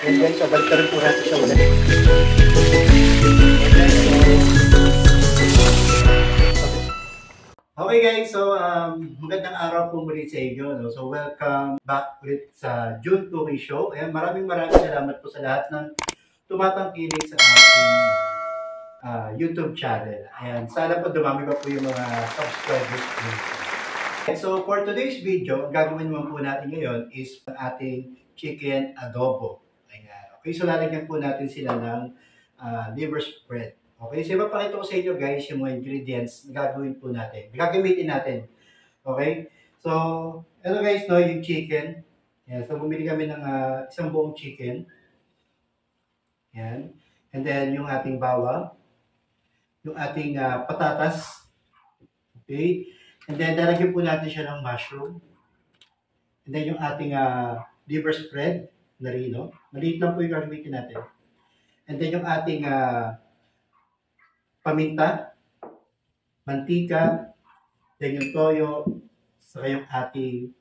Yan guys, so balik na rin po natin siya ulit. Okay guys, so magandang araw po muli sa inyo. No? So welcome back ulit sa June Cooking Show. Ayan, maraming salamat po sa lahat ng tumatangkilik sa ating YouTube channel. Ayan, sana po dumami pa po yung mga subscribers po. So for today's video, ang gagawin naman po natin ngayon is ang ating chicken adobo. Ayan. Okay, so lalagyan po natin sila ng liver spread. Okay, so ipapakita ko sa inyo guys yung mga ingredients na gagawin po natin. Gagamitin natin. Okay? So, ito guys, no, yung chicken. Yan. So, bumili kami ng isang buong chicken. Yan. And then, yung ating bawang. Yung ating patatas. Okay? And then, lalagyan po natin siya ng mushroom. And then, yung ating liver spread na rin, no? Maliit lang po yung gagamitin natin. And then, yung ating paminta, mantika, then yung toyo, saka yung ating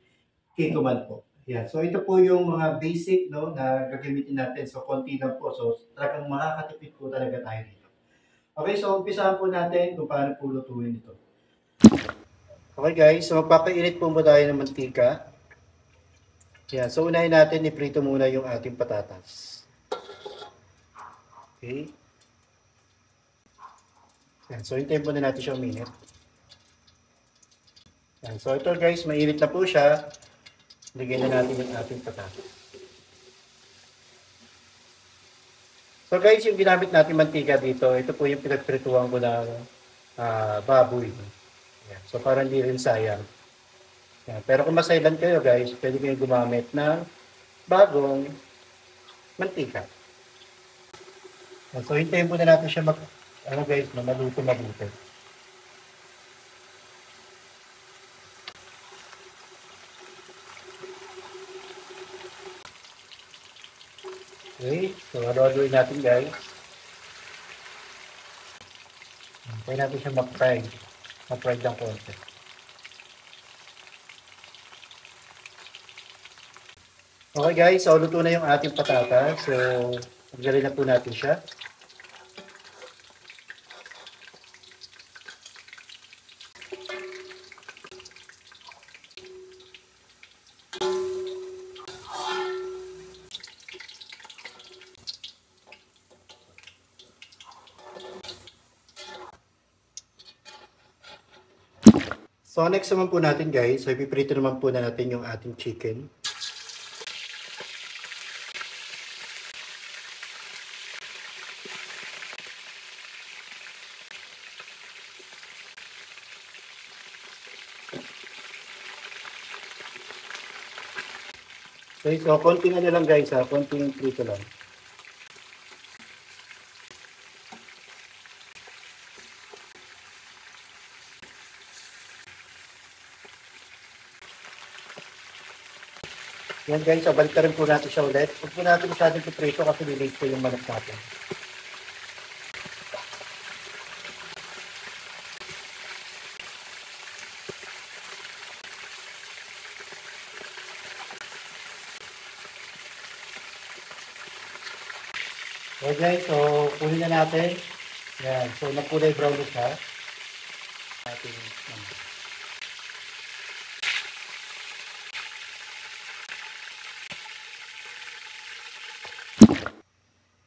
kikuman po. Yan. So ito po yung mga basic no, na gagamitin natin. So konti lang po. So talagang makakatipid po talaga tayo dito. Okay, so umpisahan po natin kung paano po lutuin ito. Okay guys, so magpapainit po tayo ng mantika. Yan. So unahin natin, iprito muna yung ating patatas. Okay. Yan. So, hintayin po na natin siya uminit. Yan. So, ito guys, mainit na po siya. Lagyan na natin yung ating patatas. So guys, yung ginamit natin mantika dito, ito po yung pinagprituhan ko ng baboy. Yan. So, para hindi rin sayang. Yan. Pero kung masailan kayo guys, pwede kayo gumamit ng bagong mantika. Yan. So, hintayin po na natin siya guys, maluto mabuti. Okay, so haluin natin guys. Hintayin natin siya mag-fry. Ma-fry ng konti. Okay guys, so luto na yung ating patatas. So, paggalin na po natin siya. So next naman po natin guys, so ipiprito naman po na natin yung ating chicken. Okay, so konting na lang guys ha, konting prito lang. Yan guys, so balik na rin po natin siya ulit. Huwag po natin masyadong piprito kasi lilate po yung manok natin. Okay guys, so kunin na natin. Yan, so nagkulay brown na siya.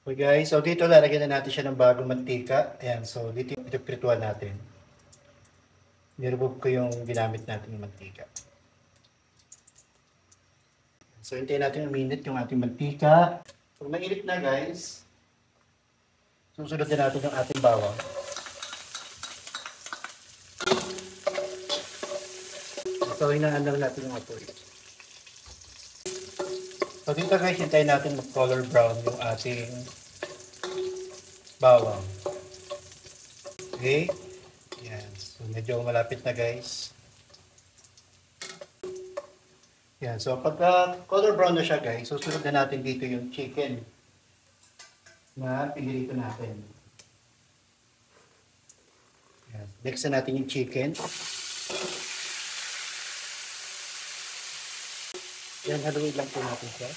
Okay guys, so dito lalagyan na natin siya ng bagong mantika. Ayan, so dito yung prituan natin. Niremove ko yung ginamit natin ng mantika. So hintayin natin uminit yung ating mantika. Pag mainit na guys, susunod na natin yung ating bawang. So hinaan lang natin yung apoy. So dito guys, hintayin natin mag-color brown yung ating bawang. Okay? Yan. So medyo malapit na guys. Yan. So pagka color brown na siya guys, susunod na natin dito yung chicken na pinirito natin. Yan. Next na natin yung chicken. Yan, haluin lang po natin siya.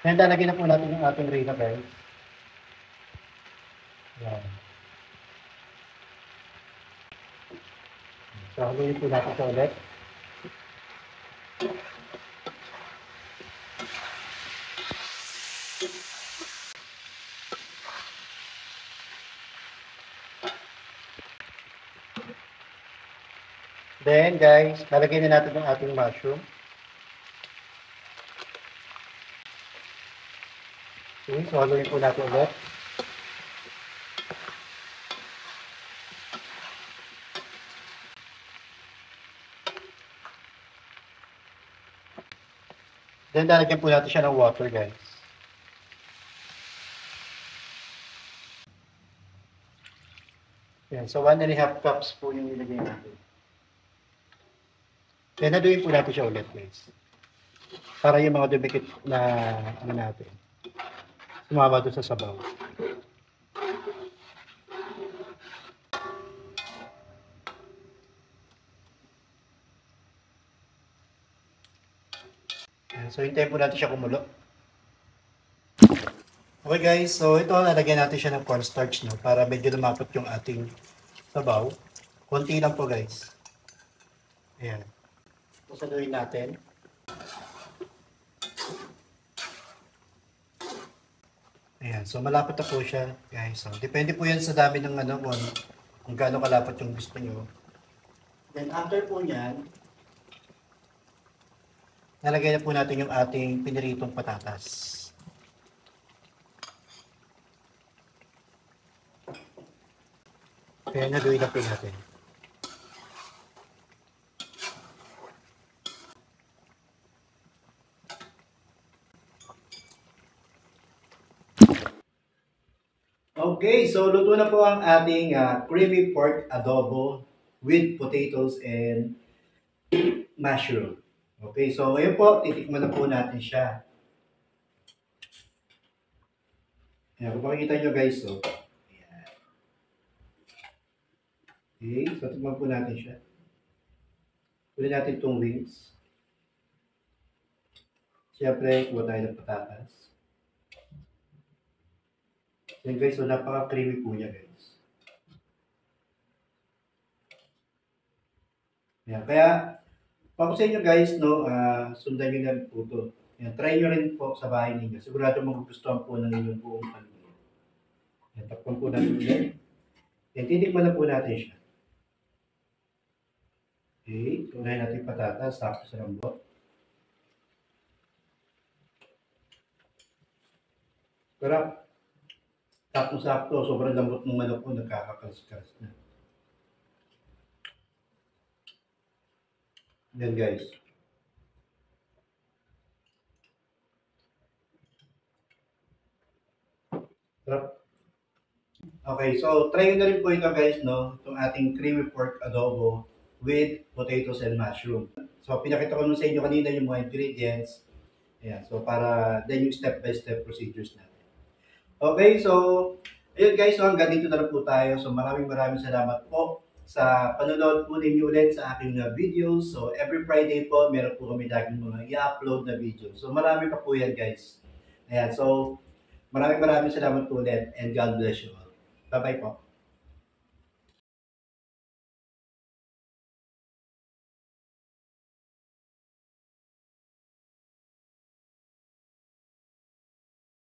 Then lalagyan na po natin yung ating reyna, guys. Yan. So, haluin po natin siya ulit. Then, guys, lalagyan na natin yung ating mushroom. Okay, so haluin po natin ulit. Then, lalagyan po natin siya ng water, guys. Yan, so 1.5 cups po yung nilagay natin. Then, haluin po natin siya ulit, guys. Para yung mga dumikit na ano natin, sumama doon sa sabaw. So, hintayin po natin siya kumulo. Okay guys, so ito, lalagyan natin siya ng cornstarch, no, para medyo lumapot yung ating sabaw. Konti lang po guys. Ayan. Sasaluhin natin. Ayan, so malapot na po siya guys. So, depende po yan sa dami ng ano, kung gaano kalapot yung gusto nyo. Then after po nyan, nalagay na po natin yung ating piniritong patatas. Kaya naluin na po natin. Okay, so luto na po ang ating creamy pork adobo with potatoes and mushroom. Okay, so ngayon po, titikman na po natin siya. Ayan, kung makikita nyo guys, so. Ayan. Okay, so tikman po natin siya. Kunin natin itong wings. Siyempre, kuha tayo ng patatas. Ayan guys, so napaka-creamy po niya guys. Ayan, kaya, pag sa inyo guys, no, sundan nyo na po ito. Ayan, try nyo rin po sa bahay ninyo. Sigurado magugustuhan po ng inyong buong pamilya. Ayan, takpan po natin ulit. Ayan, titikman na po natin siya. Okay, tunayin natin yung patatas, sakto sa lambot. Pero, sakto-sakto, sobrang lambot ng manok po, nagkakakalas-kalas na. Yan guys. Sarap. Okay, so try na rin po ito guys, no? Itong ating creamy pork adobo with potatoes and mushroom. So pinakita ko nun sa inyo kanina yung mga ingredients. Ayan, so para then yung step-by-step procedures natin. Okay, so ayun guys, so hanggang dito na lang po tayo. So maraming salamat po sa panonood po ninyo ulit sa aking videos. So every Friday po, meron po kami laging mga i-upload na video. So marami pa po yan guys. Ayan, so maraming salamat po ulit and God bless you all. Bye-bye po.